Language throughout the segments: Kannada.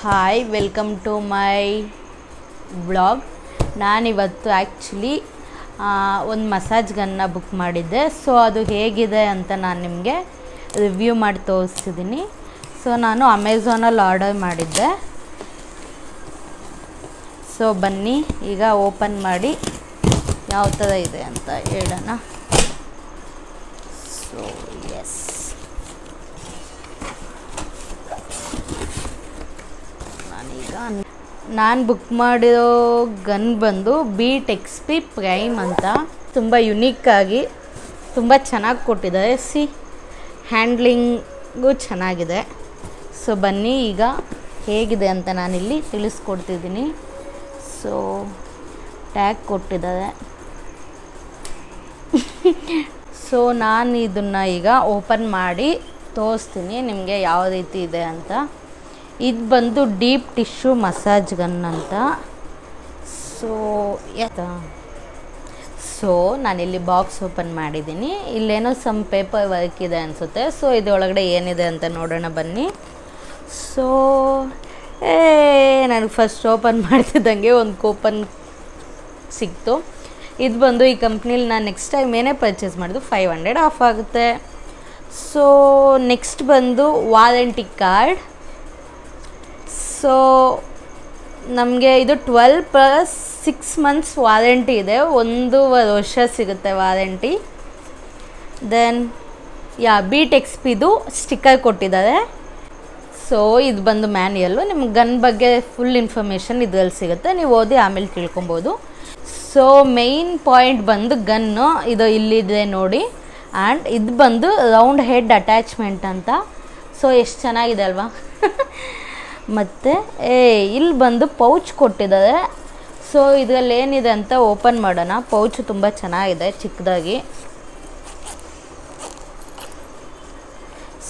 Hi welcome to my blog. ನಾನಿವತ್ತು ಆ್ಯಕ್ಚುಲಿ ಒಂದು ಮಸಾಜ್ ಗನ್ನ ಬುಕ್ ಮಾಡಿದ್ದೆ. ಸೊ ಅದು ಹೇಗಿದೆ ಅಂತ ನಾನು ನಿಮಗೆ ರಿವ್ಯೂ ಮಾಡಿ ತೋರಿಸ್ತಿದ್ದೀನಿ. ಸೊ ನಾನು ಅಮೆಝಾನಲ್ಲಿ ಆರ್ಡರ್ ಮಾಡಿದ್ದೆ. ಸೊ ಬನ್ನಿ ಈಗ ಓಪನ್ ಮಾಡಿ ಯಾವ ಥರ ಇದೆ ಅಂತ ಹೇಳೋಣ. ಸೊ ಎಸ್, ನಾನು ಬುಕ್ ಮಾಡಿರೋ ಗನ್ ಬಂದು ಬೀಟ್ XP ಪ್ರೈಮ್ ಅಂತ. ತುಂಬ ಯುನೀಕಾಗಿ ತುಂಬ ಚೆನ್ನಾಗಿ ಕೊಟ್ಟಿದ್ದಾರೆ. ಹ್ಯಾಂಡ್ಲಿಂಗು ಚೆನ್ನಾಗಿದೆ. ಸೊ ಬನ್ನಿ ಈಗ ಹೇಗಿದೆ ಅಂತ ನಾನಿಲ್ಲಿ ತಿಳಿಸ್ಕೊಡ್ತಿದ್ದೀನಿ. ಸೊ ಟ್ಯಾಗ್ ಕೊಟ್ಟಿದ್ದಾರೆ. ಸೊ ನಾನು ಇದನ್ನು ಈಗ ಓಪನ್ ಮಾಡಿ ತೋರಿಸ್ತೀನಿ ನಿಮಗೆ ಯಾವ ರೀತಿ ಇದೆ ಅಂತ. ಇದು ಬಂದು ಡೀಪ್ ಟಿಶ್ಯೂ ಮಸಾಜ್ ಗನ್ ಅಂತ. ಸೊ ನಾನಿಲ್ಲಿ ಬಾಕ್ಸ್ ಓಪನ್ ಮಾಡಿದ್ದೀನಿ. ಇಲ್ಲೇನೋ ಸಮ್ ಪೇಪರ್ ವರ್ಕ್ ಇದೆ ಅನಿಸುತ್ತೆ. ಸೊ ಇದರೊಳಗಡೆ ಏನಿದೆ ಅಂತ ನೋಡೋಣ ಬನ್ನಿ. ಸೊ ನನಗೆ ಫಸ್ಟ್ ಓಪನ್ ಮಾಡ್ತಿದ್ದಂಗೆ ಒಂದು ಕೂಪನ್ ಸಿಕ್ತು. ಇದು ಬಂದು ಈ ಕಂಪ್ನಿಲಿ ನಾನು ನೆಕ್ಸ್ಟ್ ಟೈಮ್ ಏನೇ ಪರ್ಚೇಸ್ ಮಾಡಿದ್ದು 500 ಆಫ್ ಆಗುತ್ತೆ. ಸೊ ನೆಕ್ಸ್ಟ್ ಬಂದು ವಾರಂಟಿ ಕಾರ್ಡ್. ಸೊ ನಮಗೆ ಇದು 12+6 months ವಾರಂಟಿ ಇದೆ. 1.5 ವರ್ಷ ಸಿಗುತ್ತೆ ವಾರಂಟಿ. ದೆನ್ ಬೀಟ್ XPದು ಸ್ಟಿಕ್ಕರ್ ಕೊಟ್ಟಿದ್ದಾರೆ. ಸೊ ಇದು ಬಂದು ಮ್ಯಾನ್ಯಲ್ಲು. ನಿಮ್ಗೆ ಗನ್ ಬಗ್ಗೆ ಫುಲ್ ಇನ್ಫಾರ್ಮೇಷನ್ ಇದರಲ್ಲಿ ಸಿಗುತ್ತೆ, ನೀವು ಓದಿ ಆಮೇಲೆ ತಿಳ್ಕೊಬೋದು. ಸೊ ಮೇಯ್ನ್ ಪಾಯಿಂಟ್ ಬಂದು ಗನ್ನು ಇದು ಇಲ್ಲಿದೆ ನೋಡಿ. ಆ್ಯಂಡ್ ಇದು ಬಂದು ರೌಂಡ್ ಹೆಡ್ ಅಟ್ಯಾಚ್ಮೆಂಟ್ ಅಂತ. ಸೊ ಎಷ್ಟು ಚೆನ್ನಾಗಿದೆ ಅಲ್ವಾ. ಮತ್ತು ಇಲ್ಲಿ ಬಂದು ಪೌಚ್ ಕೊಟ್ಟಿದ್ದಾರೆ. ಸೊ ಇದರಲ್ಲಿ ಏನಿದೆ ಅಂತ ಓಪನ್ ಮಾಡೋಣ. ಪೌಚ್ ತುಂಬ ಚೆನ್ನಾಗಿದೆ ಚಿಕ್ಕದಾಗಿ.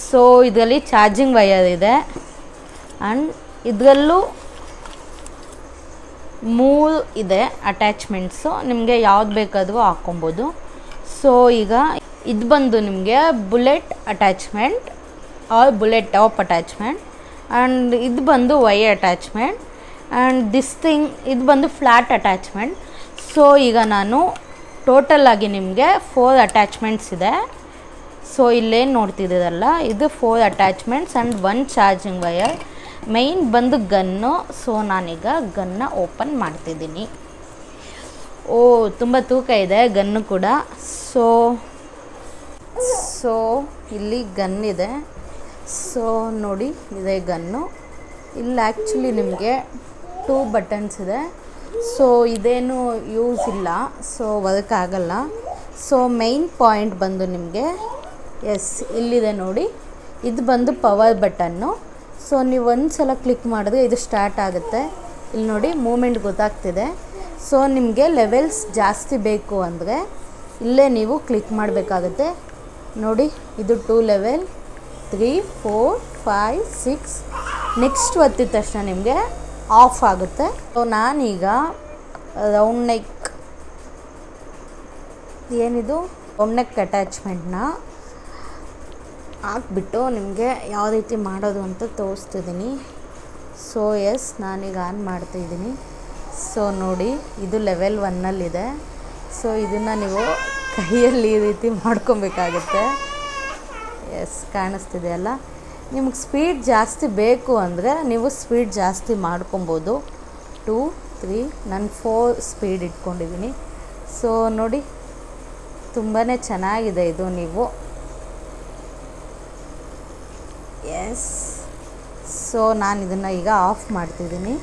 ಸೊ ಇದರಲ್ಲಿ ಚಾರ್ಜಿಂಗ್ ವಯರ್ ಇದೆ. ಆ್ಯಂಡ್ ಇದರಲ್ಲೂ 3 ಇದೆ ಅಟ್ಯಾಚ್ಮೆಂಟ್ಸು. ನಿಮಗೆ ಯಾವ್ದು ಬೇಕಾದರೂ ಹಾಕ್ಕೊಬೋದು. ಸೊ ಈಗ ಇದು ಬಂದು ನಿಮಗೆ bullet attachment or bullet top attachment. And ಇದು ಬಂದು wire attachment. And this thing ಇದು ಬಂದು ಫ್ಲ್ಯಾಟ್ ಅಟ್ಯಾಚ್ಮೆಂಟ್. ಸೊ ಈಗ ನಾನು ಟೋಟಲಾಗಿ ನಿಮಗೆ 4 ಅಟ್ಯಾಚ್ಮೆಂಟ್ಸ್ ಇದೆ. ಸೊ ಇಲ್ಲೇನು ನೋಡ್ತಿದ್ದೀರಲ್ಲ ಇದು 4 attachments and 1 charging wire. Main ಬಂದು ಗನ್ನು. ಸೊ ನಾನೀಗ ಗನ್ನ ಓಪನ್ ಮಾಡ್ತಿದ್ದೀನಿ. ತುಂಬ ತೂಕ ಇದೆ ಗನ್ನು ಕೂಡ. ಸೊ ಇಲ್ಲಿ ಗನ್ ಇದೆ. ಸೊ ನೋಡಿ ಇದೆ ಗನ್ನು. ಇಲ್ಲಿ ಆ್ಯಕ್ಚುಲಿ ನಿಮಗೆ 2 ಬಟನ್ಸ್ ಇದೆ. ಸೊ ಇದೇನು ಯೂಸ್ ಇಲ್ಲ, ಸೊ ವರ್ಕ್ ಆಗಲ್ಲ. ಸೊ ಮೈನ್ ಪಾಯಿಂಟ್ ಬಂದು ನಿಮಗೆ ಇಲ್ಲಿದೆ ನೋಡಿ. ಇದು ಬಂದು ಪವರ್ ಬಟನ್ನು. ಸೊ ನೀವು ಒಂದು ಸಲ ಕ್ಲಿಕ್ ಮಾಡಿದ್ರೆ ಇದು ಸ್ಟಾರ್ಟ್ ಆಗುತ್ತೆ. ಇಲ್ಲಿ ನೋಡಿ ಮೂಮೆಂಟ್ ಗೊತ್ತಾಗ್ತಿದೆ. ಸೊ ನಿಮಗೆ ಲೆವೆಲ್ಸ್ ಜಾಸ್ತಿ ಬೇಕು ಅಂದರೆ ಇಲ್ಲೇ ನೀವು ಕ್ಲಿಕ್ ಮಾಡಬೇಕಾಗುತ್ತೆ ನೋಡಿ. ಇದು 2 ಲೆವೆಲ್, 3, 4, 5, 6. ನೆಕ್ಸ್ಟ್ ಒತ್ತಿದ ತಕ್ಷಣ ನಿಮಗೆ ಆಫ್ ಆಗುತ್ತೆ. ಸೊ ನಾನೀಗ ರೌಂಡ್ ನೆಕ್ ಏನಿದು ರೌಂಡ್ ನೆಕ್ ಅಟ್ಯಾಚ್ಮೆಂಟ್ನ ಹಾಕ್ಬಿಟ್ಟು ನಿಮಗೆ ಯಾವ ರೀತಿ ಮಾಡೋದು ಅಂತ ತೋರಿಸ್ತಿದ್ದೀನಿ. ಸೊ ನಾನೀಗ ಆನ್ ಮಾಡ್ತಾಯಿದ್ದೀನಿ. ಸೊ ನೋಡಿ ಇದು ಲೆವೆಲ್ 1ನಲ್ಲಿದೆ. ಸೊ ಇದನ್ನು ನೀವು ಕೈಯಲ್ಲಿ ಈ ರೀತಿ ಮಾಡ್ಕೊಬೇಕಾಗುತ್ತೆ. ಕಾಣಿಸ್ತಿದೆ ಅಲ್ಲ. ನಿಮಗೆ ಸ್ಪೀಡ್ ಜಾಸ್ತಿ ಬೇಕು ಅಂದರೆ ನೀವು ಸ್ಪೀಡ್ ಜಾಸ್ತಿ ಮಾಡ್ಕೊಬೋದು. 2, 3, ನಾನು 4 ಸ್ಪೀಡ್ ಇಟ್ಕೊಂಡಿದ್ದೀನಿ. ಸೊ ನೋಡಿ ತುಂಬಾ ಚೆನ್ನಾಗಿದೆ ಇದು. ನೀವು ಸೊ ನಾನು ಇದನ್ನು ಈಗ ಆಫ್ ಮಾಡ್ತಿದ್ದೀನಿ.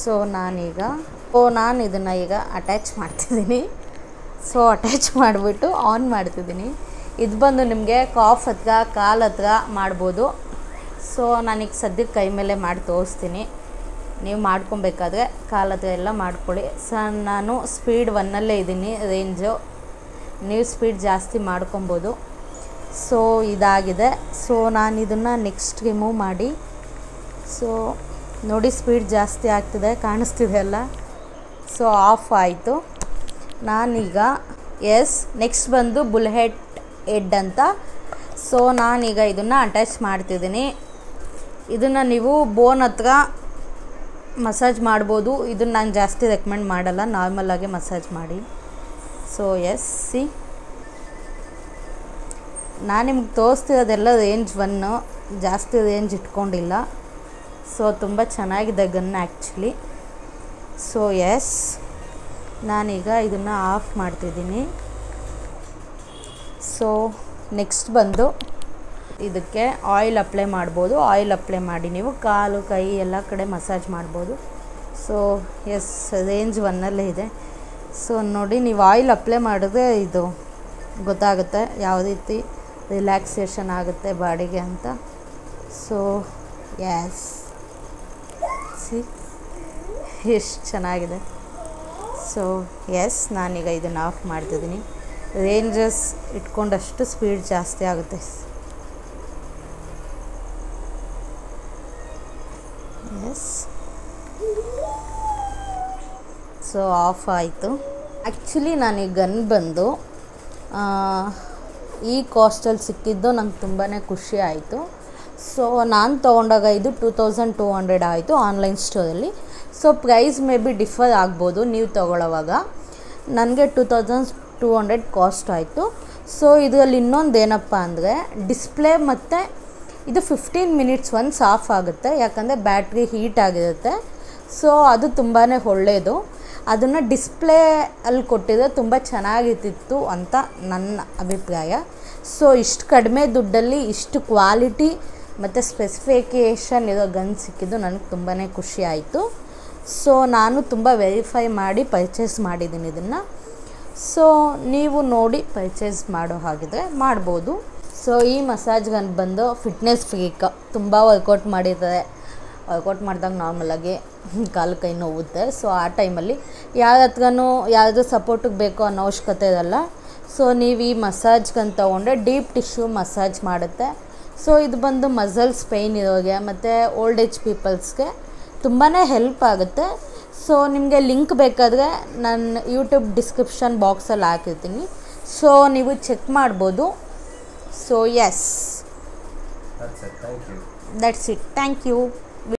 ಸೊ ನಾನು ಇದನ್ನು ಈಗ ಅಟ್ಯಾಚ್ ಮಾಡ್ತಿದ್ದೀನಿ. ಸೊ ಅಟ್ಯಾಚ್ ಮಾಡಿಬಿಟ್ಟು ಆನ್ ಮಾಡ್ತಿದ್ದೀನಿ. ಇದು ಬಂದು ನಿಮಗೆ ಕಾಫ್ ಹತ್ರ ಕಾಲು ಹತ್ರ ಮಾಡ್ಬೋದು. ಸೊ ನಾನೀಗ ಸದ್ಯಕ್ಕೆ ಕೈ ಮೇಲೆ ಮಾಡಿ ತೋರಿಸ್ತೀನಿ. ನೀವು ಮಾಡ್ಕೊಬೇಕಾದ್ರೆ ಕಾಲು ಹತ್ರ ಎಲ್ಲ ಮಾಡ್ಕೊಳ್ಳಿ. ಸೊ ನಾನು ಸ್ಪೀಡ್ 1ನಲ್ಲೇ ಇದ್ದೀನಿ ರೇಂಜು. ನೀವು ಸ್ಪೀಡ್ ಜಾಸ್ತಿ ಮಾಡ್ಕೊಬೋದು. ಸೊ ಇದಾಗಿದೆ. ಸೊ ನಾನು ಇದನ್ನು ನೆಕ್ಸ್ಟ್ ರಿಮೂವ್ ಮಾಡಿ. ಸೊ ನೋಡಿ ಸ್ಪೀಡ್ ಜಾಸ್ತಿ ಆಗ್ತಿದೆ, ಕಾಣಿಸ್ತಿದೆ ಅಲ್ಲ. ಸೊ ಆಫ್ ಆಯಿತು. ನಾನೀಗ ನೆಕ್ಸ್ಟ್ ಬಂದು ಬುಲೆಟ್ ಹೆಡ್ ಅಂತ. ಸೊ ನಾನೀಗ ಇದನ್ನು ಅಟ್ಯಾಚ್ ಮಾಡ್ತಿದ್ದೀನಿ. ಇದನ್ನು ನೀವು ಬೋನ್ ಹತ್ರ ಮಸಾಜ್ ಮಾಡ್ಬೋದು. ಇದನ್ನು ನಾನು ಜಾಸ್ತಿ ರೆಕಮೆಂಡ್ ಮಾಡಲ್ಲ, ನಾರ್ಮಲಾಗೆ ಮಸಾಜ್ ಮಾಡಿ. ಸೊ ಎಸ್, ಸಿ ನಾನು ನಿಮ್ಗೆ ತೋರಿಸ್ತಿರೋದೆಲ್ಲ ರೇಂಜ್ 1, ಜಾಸ್ತಿ ರೇಂಜ್ ಇಟ್ಕೊಂಡಿಲ್ಲ. ಸೊ ತುಂಬ ಚೆನ್ನಾಗಿದೆ ಗನ್ ಆ್ಯಕ್ಚುಲಿ. ಸೊ ಎಸ್, ನಾನೀಗ ಇದನ್ನು ಆಫ್ ಮಾಡ್ತಿದ್ದೀನಿ. ಸೊ ನೆಕ್ಸ್ಟ್ ಬಂದು ಇದಕ್ಕೆ ಆಯಿಲ್ ಅಪ್ಲೈ ಮಾಡ್ಬೋದು. ಆಯಿಲ್ ಅಪ್ಲೈ ಮಾಡಿ ನೀವು ಕಾಲು ಕೈ ಎಲ್ಲ ಕಡೆ ಮಸಾಜ್ ಮಾಡ್ಬೋದು. ಸೊ ಎಸ್, ರೇಂಜ್ 1 ಇದೆ. ಸೊ ನೋಡಿ, ನೀವು ಆಯಿಲ್ ಅಪ್ಲೈ ಮಾಡಿದ್ರೆ ಇದು ಗೊತ್ತಾಗುತ್ತೆ ಯಾವ ರೀತಿ ರಿಲ್ಯಾಕ್ಸೇಷನ್ ಆಗುತ್ತೆ ಬಾಡಿಗೆ ಅಂತ. ಸೊ ಎಸ್, ಸಿ ಎಷ್ಟು ಚೆನ್ನಾಗಿದೆ. ಸೊ ಎಸ್, ನಾನೀಗ ಇದನ್ನು ಆಫ್ ಮಾಡ್ತಿದ್ದೀನಿ. ರೇಂಜಸ್ ಇಟ್ಕೊಂಡಷ್ಟು ಸ್ಪೀಡ್ ಜಾಸ್ತಿ ಆಗುತ್ತೆ. ಎಸ್, ಸೊ ಆಫ್ ಆಯಿತು. ಆ್ಯಕ್ಚುಲಿ ನಾನು ಈ ಗನ್ ಬಂದು ಈ ಕಾಸ್ಟಲ್ಲಿ ಸಿಕ್ಕಿದ್ದು ನಂಗೆ ತುಂಬಾ ಖುಷಿ ಆಯಿತು. ಸೊ ನಾನು ತೊಗೊಂಡಾಗ ಇದು 2200 ಆಯಿತು ಆನ್ಲೈನ್ ಸ್ಟೋರಲ್ಲಿ. So price may be differ ಆಗ್ಬೋದು ನೀವು ತೊಗೊಳ್ಳೋವಾಗ. ನನಗೆ 2200 ಕಾಸ್ಟ್ ಆಯಿತು. ಸೊ ಇದರಲ್ಲಿ ಇನ್ನೊಂದು ಏನಪ್ಪ ಅಂದರೆ ಡಿಸ್ಪ್ಲೇ ಮತ್ತು ಇದು 15 ಮಿನಿಟ್ಸ್ ಒನ್ಸ್ ಆಫ್ ಆಗುತ್ತೆ, ಯಾಕಂದರೆ ಬ್ಯಾಟ್ರಿ ಹೀಟ್ ಆಗಿರುತ್ತೆ. ಸೊ ಅದು ತುಂಬಾ ಒಳ್ಳೆಯದು. ಅದನ್ನು ಡಿಸ್ಪ್ಲೇ ಅಲ್ಲಿ ಕೊಟ್ಟಿದ್ರೆ ತುಂಬ ಚೆನ್ನಾಗಿರ್ತಿತ್ತು ಅಂತ ನನ್ನ ಅಭಿಪ್ರಾಯ. ಸೊ ಇಷ್ಟು ಕಡಿಮೆ ದುಡ್ಡಲ್ಲಿ ಇಷ್ಟು ಕ್ವಾಲಿಟಿ ಮತ್ತು ಸ್ಪೆಸಿಫಿಕೇಷನ್ ಇರೋ ಗನ್ ಸಿಕ್ಕಿದ್ದು ನನಗೆ ತುಂಬಾ ಖುಷಿ ಆಯಿತು. ಸೊ ನಾನು ತುಂಬ ವೆರಿಫೈ ಮಾಡಿ ಪರ್ಚೇಸ್ ಮಾಡಿದ್ದೀನಿ ಇದನ್ನು. ಸೊ ನೀವು ನೋಡಿ ಪರ್ಚೇಸ್ ಮಾಡೋ ಹಾಗಿದ್ರೆ ಮಾಡ್ಬೋದು. ಸೊ ಈ ಮಸಾಜ್ ಗನ್ ಬಂದು ಫಿಟ್ನೆಸ್ ಫ್ರೀಕ್, ತುಂಬ ವರ್ಕೌಟ್ ಮಾಡಿರ್ತಾರೆ. ವರ್ಕೌಟ್ ಮಾಡಿದಾಗ ನಾರ್ಮಲಾಗಿ ಕಾಲು ಕೈ ನೋವುತ್ತೆ. ಸೊ ಆ ಟೈಮಲ್ಲಿ ಯಾರ ಹತ್ರನೂ ಯಾವುದು ಸಪೋರ್ಟಿಗೆ ಬೇಕೋ ಅನ್ನೋ ಅವಶ್ಯಕತೆ ಇರಲ್ಲ. ಸೊ ನೀವು ಈ ಮಸಾಜ್ ಗನ್ ತೊಗೊಂಡ್ರೆ ಡೀಪ್ ಟಿಶ್ಯೂ ಮಸಾಜ್ ಮಾಡುತ್ತೆ. ಸೊ ಇದು ಬಂದು ಮಸಲ್ಸ್ ಪೇಯ್ನ್ ಇರೋರಿಗೆ ಮತ್ತು ಓಲ್ಡ್ ಏಜ್ ಪೀಪಲ್ಸ್ಗೆ ತುಂಬಾ ಹೆಲ್ಪ್ ಆಗುತ್ತೆ. ಸೊ ನಿಮಗೆ ಲಿಂಕ್ ಬೇಕಾದರೆ ನಾನು ಯೂಟ್ಯೂಬ್ ಡಿಸ್ಕ್ರಿಪ್ಷನ್ ಬಾಕ್ಸಲ್ಲಿ ಹಾಕಿರ್ತೀನಿ. ಸೊ ನೀವು ಚೆಕ್ ಮಾಡ್ಬೋದು. So yes, That's it. Thank you. that's it. Thank you.